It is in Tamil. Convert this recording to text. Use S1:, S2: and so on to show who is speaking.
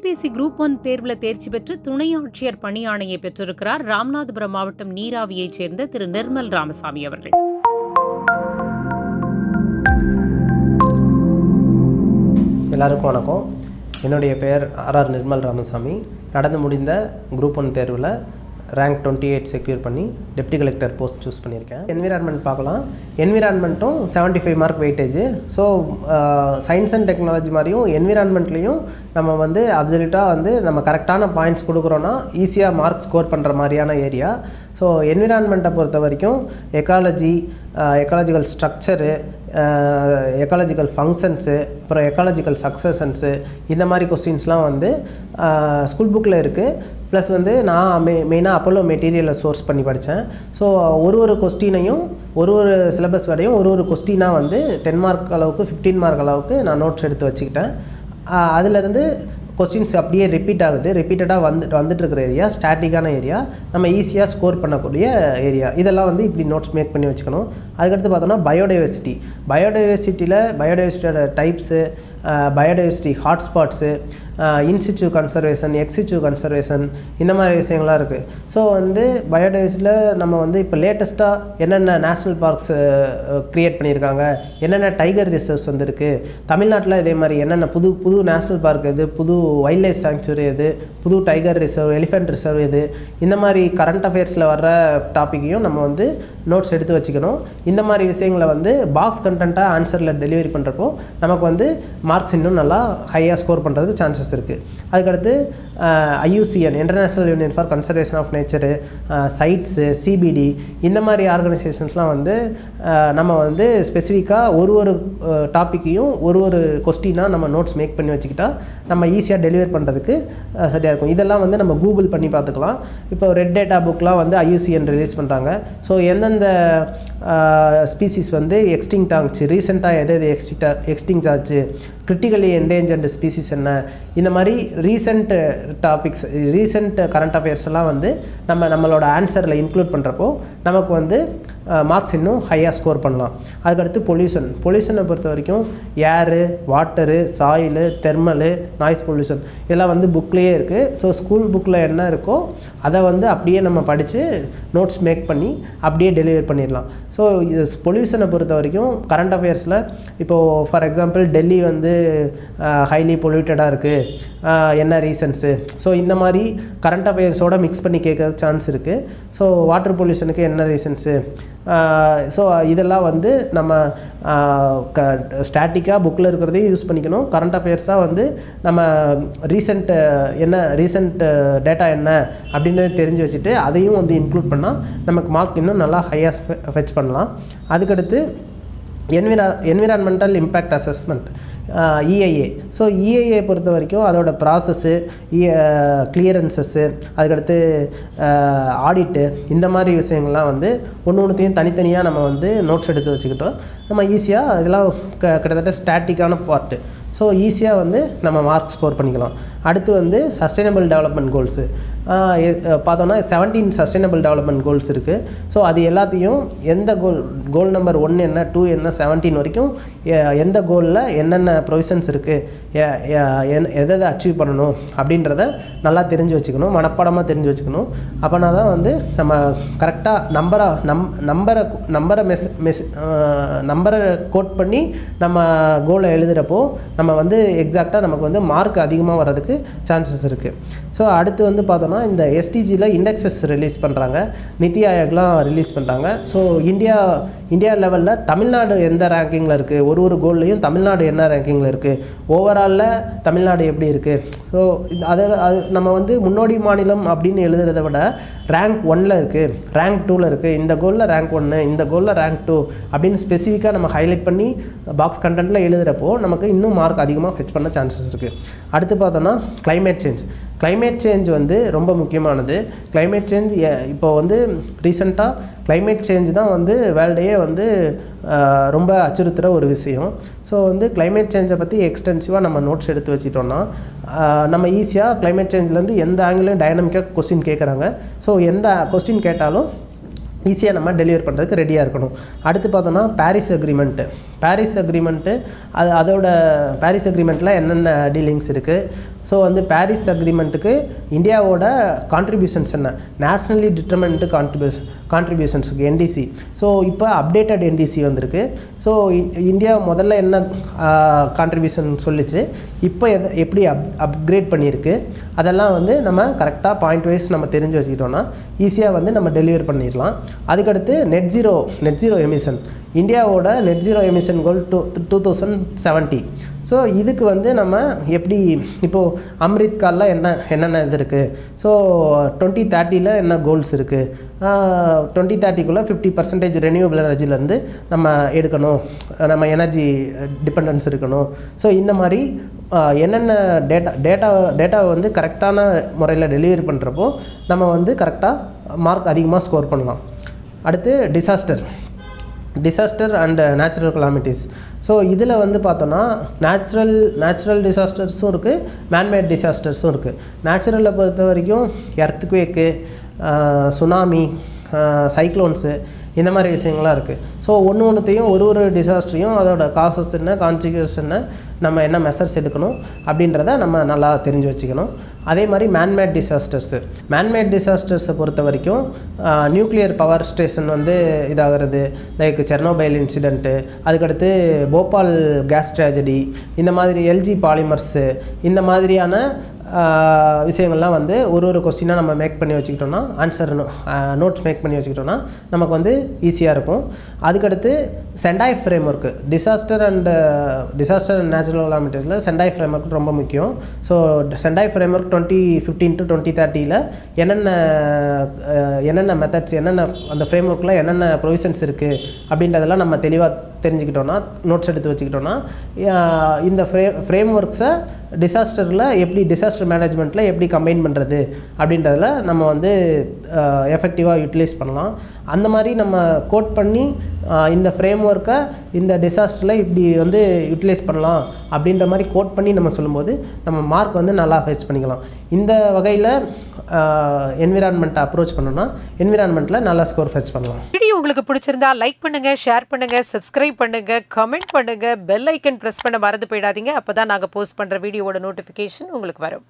S1: டிஎன்பிஎஸ்சி குரூப் 1 தேர்வில் தேர்ச்சி பெற்று துணை ஆட்சியர் பணி ஆணையை பெற்றிருக்கிறார் ராமநாதபுரம் மாவட்டம் நீராவியைச் சேர்ந்த திரு நிர்மல் ராமசாமி அவர்கள்.
S2: எல்லாருக்கும் வணக்கம். என்னுடைய பெயர் ஆர் நிர்மல் ராமசாமி. நடந்து முடிந்த குரூப் 1 தேர்வில் ரேங்க் 28 செக்யூர் பண்ணி டெப்டி கலெக்டர் போஸ்ட் சூஸ் பண்ணியிருக்கேன். என்விரான்மெண்ட் பார்க்கலாம். என்விரான்மெண்ட்டும் 75 mark weightage. So science and technology மாதிரியும் என்விரான்மெண்ட்லேயும் நம்ம வந்து அப்சல்யூட்டாக நம்ம கரெக்டான பாயிண்ட்ஸ் கொடுக்குறோன்னா ஈஸியாக மார்க் ஸ்கோர் பண்ணுற மாதிரியான ஏரியா. ஸோ என்விரான்மெண்ட்டை பொறுத்த வரைக்கும் ecology, ecological structure, ecological functions, அப்புறம் எக்காலஜிக்கல் சக்சஷன்ஸு, இந்த மாதிரி கொஸ்டின்ஸ்லாம் வந்து ஸ்கூல் புக்கில் இருக்குது. ப்ளஸ் வந்து நான் மெயினாக அப்போலோ மெட்டீரியலை சோர்ஸ் பண்ணி படித்தேன். ஸோ ஒரு கொஸ்டினையும் ஒரு சிலபஸ் வரையும் ஒரு கொஸ்டினாக வந்து 10 மார்க் அளவுக்கு 15 மார்க் அளவுக்கு நான் நோட்ஸ் எடுத்து வச்சுக்கிட்டேன். அதிலேருந்து கொஸ்டின்ஸ் அப்படியே ரிப்பீட்டடாக வந்துட்டுருக்கிற ஏரியா, ஸ்டாட்டிக்கான ஏரியா, நம்ம ஈஸியாக ஸ்கோர் பண்ணக்கூடிய ஏரியா. இதெல்லாம் வந்து இப்படி நோட்ஸ் மேக் பண்ணி வச்சுக்கணும். அதுக்கடுத்து பார்த்தோன்னா பயோடைவர்சிட்டியோட types, biodiversity hotspots, in situ conservation, ex situ conservation, இந்த மாதிரி விஷயங்கள்லாம் இருக்குது. ஸோ வந்து பயோடைவர்சிட்டியில் நம்ம வந்து இப்போ லேட்டஸ்ட்டாக என்னென்ன நேஷ்னல் பார்க்ஸ் க்ரியேட் பண்ணியிருக்காங்க, என்னென்ன டைகர் ரிசர்வ்ஸ் வந்துருக்கு, தமிழ்நாட்டில் இதே மாதிரி என்னென்ன புது நேஷ்னல் பார்க் எது, புது வைல்ட் லைஃப் சாங்சுரி எது, புது டைகர் ரிசர்வ், எலிஃபென்ட் ரிசர்வ் எது, இந்த மாதிரி கரண்ட் அஃபேர்ஸில் வர்ற டாப்பிக்கையும் நம்ம வந்து நோட்ஸ் எடுத்து வச்சுக்கணும். இந்த மாதிரி விஷயங்களை வந்து பாக்ஸ் கண்டென்ட்டாக ஆன்சரில் டெலிவரி பண்ணுறப்போ நமக்கு வந்து மார்க்ஸ் இன்னும் நல்லா ஹையாக ஸ்கோர் பண்ணுறதுக்கு சான்சஸ் இருக்குது. அதுக்கடுத்து IUCN, international union for conservation of nature, CITES, CBD, இந்த மாதிரி ஆர்கனைசேஷன்ஸ்லாம் வந்து நம்ம வந்து ஸ்பெசிஃபிக்காக ஒரு டாப்பிக்கையும் ஒரு கொஸ்டினாக நம்ம நோட்ஸ் மேக் பண்ணி வச்சுக்கிட்டா நம்ம ஈஸியாக டெலிவர் பண்ணுறதுக்கு சரியாக இருக்கும். இதெல்லாம் வந்து நம்ம கூகுள் பண்ணி பார்த்துக்கலாம். இப்போ ரெட் டேட்டா புக்லாம் வந்து IUCN ரிலீஸ் பண்ணுறாங்க. ஸோ எந்தெந்த ஸ்பீசிஸ் வந்து எக்ஸ்டிங்க்ட் ஆச்சு, ரீசெண்டாக எது எக்ஸ்டிங்க்ட் ஆச்சு, கிரிட்டிக்கலி என்டேஞ்சர்டு ஸ்பீசிஸ் என்ன, இந்த மாதிரி recent topics, recent current affairs எல்லாம் வந்து நம்மளோட ஆன்சரில் இன்க்ளூட் பண்ணுறப்போ நமக்கு வந்து மார்க்ஸ் இன்னும் ஹையாக ஸ்கோர் பண்ணலாம். அதுக்கடுத்து பொல்யூஷனை பொறுத்த வரைக்கும் ஏரு, வாட்டரு, சாயிலு, தெர்மலு, நாய்ஸ் பொல்யூஷன் இதெல்லாம் வந்து புக்லேயே இருக்குது. ஸோ ஸ்கூல் புக்கில் என்ன இருக்கோ அதை வந்து அப்படியே நம்ம படித்து நோட்ஸ் மேக் பண்ணி அப்படியே டெலிவர் பண்ணிடலாம். ஸோ இது பொல்யூஷனை பொறுத்த வரைக்கும் கரண்ட் அஃபேர்ஸில் இப்போது ஃபார் எக்ஸாம்பிள் டெல்லி வந்து ஹைலி பொல்யூட்டடாக இருக்குது, என்ன ரீசன்ஸு, ஸோ இந்த மாதிரி கரண்ட் அஃபேர்ஸோடு மிக்ஸ் பண்ணி கேட்க சான்ஸ் இருக்குது. ஸோ வாட்டர் பொல்யூஷனுக்கு என்ன ரீசன்ஸு, ஸோ இதெல்லாம் வந்து நம்ம ஸ்டாட்டிக்காக புக்கில் இருக்கிறதையும் யூஸ் பண்ணிக்கணும். கரண்ட் அஃபேர்ஸாக வந்து நம்ம ரீசெண்ட் டேட்டா என்ன அப்படின்றத தெரிஞ்சு வச்சுட்டு அதையும் வந்து இன்க்ளூட் பண்ணால் நமக்கு மார்க் இன்னும் நல்லா ஹையாக ஃபெச் பண்ணலாம். அதுக்கடுத்து environmental impact assessment, EIA. So EIA பொறுத்த வரைக்கும் அதோட ப்ராசஸ்ஸு, கிளியரன்சஸ்ஸு, அதுக்கடுத்து ஆடிட்டு, இந்த மாதிரி விஷயங்கள்லாம் வந்து ஒன்றுத்தையும் தனித்தனியாக நம்ம வந்து நோட்ஸ் எடுத்து வச்சுக்கிட்டோம் நம்ம ஈஸியாக அதெல்லாம் கிட்டத்தட்ட ஸ்டாட்டிக்கான பார்ட்டு. ஸோ ஈஸியாக வந்து நம்ம மார்க் ஸ்கோர் பண்ணிக்கலாம். அடுத்து வந்து சஸ்டைனபிள் டெவலப்மெண்ட் கோல்ஸு பார்த்தோன்னா 17 சஸ்டைனபிள் டெவலப்மெண்ட் கோல்ஸ் இருக்குது. ஸோ அது எல்லாத்தையும் எந்த கோல் நம்பர் 1 என்ன, 2 என்ன, 17 வரைக்கும் எந்த கோலில் என்னென்ன ப்ரொவிஷன்ஸ் இருக்குது, எதை அச்சீவ் பண்ணணும் அப்படின்றத நல்லா தெரிஞ்சு வச்சுக்கணும், மனப்பாடமாக தெரிஞ்சு வச்சுக்கணும். அப்போனா தான் வந்து நம்ம கரெக்டாக நம்பரை கோட் பண்ணி நம்ம கோலை எழுதுகிறப்போ நம்ம வந்து எக்ஸாக்டாக நமக்கு வந்து மார்க் அதிகமாக வர்றதுக்கு சான்சஸ் இருக்குது. ஸோ அடுத்து வந்து பார்த்தோன்னா இந்த SDGயில் இண்டெக்ஸஸ் ரிலீஸ் பண்ணுறாங்க, நித்தி ஆயோக்லாம் ரிலீஸ் பண்ணுறாங்க. ஸோ இந்தியா லெவலில் தமிழ்நாடு எந்த ரேங்கிங்கில் இருக்குது, ஒரு கோல்லையும் தமிழ்நாடு என்ன ரேங்கிங்கில் இருக்குது, ஓவராலில் தமிழ்நாடு எப்படி இருக்குது. ஸோ அது நம்ம வந்து முன்னோடி மாநிலம் அப்படின்னு எழுதுறதை விட ரேங்க் 1ல் இருக்குது, ரேங்க் 2ல் இருக்குது, இந்த கோலில் ரேங்க் 1, இந்த கோலில் ரேங்க் 2 அப்படின்னு ஸ்பெசிஃபிக்காக நம்ம ஹைலைட் பண்ணி பாக்ஸ் கண்டென்ட்டில் எழுதுகிறப்போ நமக்கு இன்னும் மார்க் அதிகமாக ஃபெச் பண்ண சான்சஸ் இருக்குது. அடுத்து பார்த்தோன்னா கிளைமேட் சேஞ்ச் வந்து ரொம்ப முக்கியமானது. கிளைமேட் சேஞ்ச் இப்போ வந்து ரீசெண்டாக கிளைமேட் சேஞ்ச் தான் வந்து வேர்ல்டையே வந்து ரொம்ப அச்சுறுத்துகிற ஒரு விஷயம். ஸோ வந்து கிளைமேட் சேஞ்சை பற்றி எக்ஸ்டென்சிவாக நம்ம நோட்ஸ் எடுத்து வச்சிட்டோம்னா நம்ம ஈஸியாக கிளைமேட் சேஞ்சிலேருந்து எந்த ஆங்கிலையும் டைனமிக்காக கொஸ்டின் கேட்குறாங்க. ஸோ எந்த கொஸ்டின் கேட்டாலும் ஈஸியாக நம்ம டெலிவர் பண்ணுறதுக்கு ரெடியாக இருக்கணும். அடுத்து பார்த்தோன்னா பாரிஸ் அக்ரிமெண்ட்டு அதோட பாரிஸ் அக்ரிமெண்ட்டில் என்னென்ன டீலிங்ஸ் இருக்குது. ஸோ வந்து பாரிஸ் அக்ரிமெண்ட்டுக்கு இந்தியாவோட கான்ட்ரிபியூஷன்ஸ் என்ன, நேஷ்னலி டிட்டர்மெண்ட் கான்ட்ரிபியூஷன்ஸுக்கு என்டிசி. ஸோ இப்போ அப்டேட்டட் என்டிசி வந்திருக்கு. ஸோ இந்தியா முதல்ல என்ன கான்ட்ரிபியூஷன் சொல்லிச்சு, இப்போ எப்படி அப்கிரேட் பண்ணியிருக்கு, அதெல்லாம் வந்து நம்ம கரெக்டாக பாயிண்ட் வைஸ் நம்ம தெரிஞ்சு வச்சுக்கிட்டோன்னா ஈஸியாக வந்து நம்ம டெலிவர் பண்ணிடலாம். அதுக்கடுத்து நெட் ஜீரோ எமிஷன், இந்தியாவோட நெட் ஜீரோ எமிஷன் கோல் 2070. ஸோ இதுக்கு வந்து நம்ம எப்படி இப்போது அம்ரித் காலில் என்னென்ன இது இருக்குது, ஸோ 2030 என்ன கோல்ஸ் இருக்குது, 2030 50% ரெனியூவபிள் எனர்ஜிலேருந்து நம்ம எடுக்கணும், நம்ம எனர்ஜி டிபெண்டன்ஸ் இருக்கணும். ஸோ இந்த மாதிரி என்னென்ன டேட்டாவை வந்து கரெக்டான முறையில் டெலிவரி பண்ணுறப்போ நம்ம வந்து கரெக்டாக மார்க் அதிகமாக ஸ்கோர் பண்ணலாம். அடுத்து disaster and natural calamities. So இதில் வந்து பார்த்தோன்னா நேச்சுரல் டிசாஸ்டர்ஸும் இருக்குது, மேன்மேட் டிசாஸ்டர்ஸும் இருக்குது. நேச்சுரலை பொறுத்த வரைக்கும் எர்த்குவேக்கு, சுனாமி, சைக்ளோன்ஸு, இந்த மாதிரி விஷயங்கள்லாம் இருக்குது. ஸோ ஒன்றுத்தையும் ஒரு டிசாஸ்டரையும் அதோட காசஸ் என்ன, கான்சிக்வன்ஸ் என்ன, நம்ம என்ன மெஷர்ஸ் எடுக்கணும் அப்படின்றத நம்ம நல்லா தெரிஞ்சு வச்சுக்கணும். அதே மாதிரி மேன்மேட் டிசாஸ்டர்ஸை பொறுத்த வரைக்கும் நியூக்ளியர் பவர் ஸ்டேஷன் வந்து இதாகிறது, லைக் செர்னோபைல் இன்சிடெண்ட்டு, அதுக்கடுத்து போபால் கேஸ் ட்ராஜடி, இந்த மாதிரி எல்ஜி பாலிமர்ஸு, இந்த மாதிரியான விஷயங்கள்லாம் வந்து ஒரு கொஸ்டினாக நம்ம மேக் பண்ணி வச்சுக்கிட்டோன்னா, ஆன்சர் நோட்ஸ் மேக் பண்ணி வச்சுக்கிட்டோன்னா நமக்கு வந்து ஈஸியாக இருக்கும். அதுக்கடுத்து Sendai frame work, disaster and natural கலாமிட்டிஸில் செண்டாய் ஃப்ரேம் ஒர்க் ரொம்ப முக்கியம். So Sendai frame work 2015 to 2030 என்னென்ன மெத்தட்ஸ், என்னென்ன அந்த ஃப்ரேம் ஒர்க்கில் என்னென்ன ப்ரொவிஷன்ஸ் இருக்குது அப்படின்றதெல்லாம் நம்ம தெளிவாக தெரிஞ்சுக்கிட்டோன்னா, நோட்ஸ் எடுத்து வச்சுக்கிட்டோன்னா, இந்த ஃப்ரேம் ஒர்க்ஸை டிசாஸ்டர் மேனேஜ்மெண்ட்டில் எப்படி கம்பைன் பண்ணுறது அப்படின்றதில் நம்ம வந்து எஃபெக்டிவாக யூட்டிலைஸ் பண்ணலாம். அந்த மாதிரி நம்ம கோட் பண்ணி இந்த ஃப்ரேம் ஒர்க்கை இந்த டிசாஸ்டரில் இப்படி வந்து யூட்டிலைஸ் பண்ணலாம் அப்படின்ற மாதிரி கோட் பண்ணி நம்ம சொல்லும்போது நம்ம மார்க் வந்து நல்லா ஃபெச் பண்ணிக்கலாம். இந்த வகையில் என்விரான்மெண்ட்டை அப்ரோச் பண்ணோன்னா என்விரான்மெண்ட்டில் நல்லா ஸ்கோர் ஃபெச் பண்ணலாம்.
S1: வீடியோ உங்களுக்கு பிடிச்சிருந்தா லைக் பண்ணுங்கள், ஷேர் பண்ணுங்கள், சப்ஸ்கிரைப் பண்ணுங்கள், கமெண்ட் பண்ணுங்கள், பெல் ஐக்கன் ப்ரெஸ் பண்ண மறந்து போயிடாதீங்க. அப்போ தான் நாங்கள் போஸ்ட் பண்ணுற வீடியோவோட நோட்டிஃபிகேஷன் உங்களுக்கு வரும்.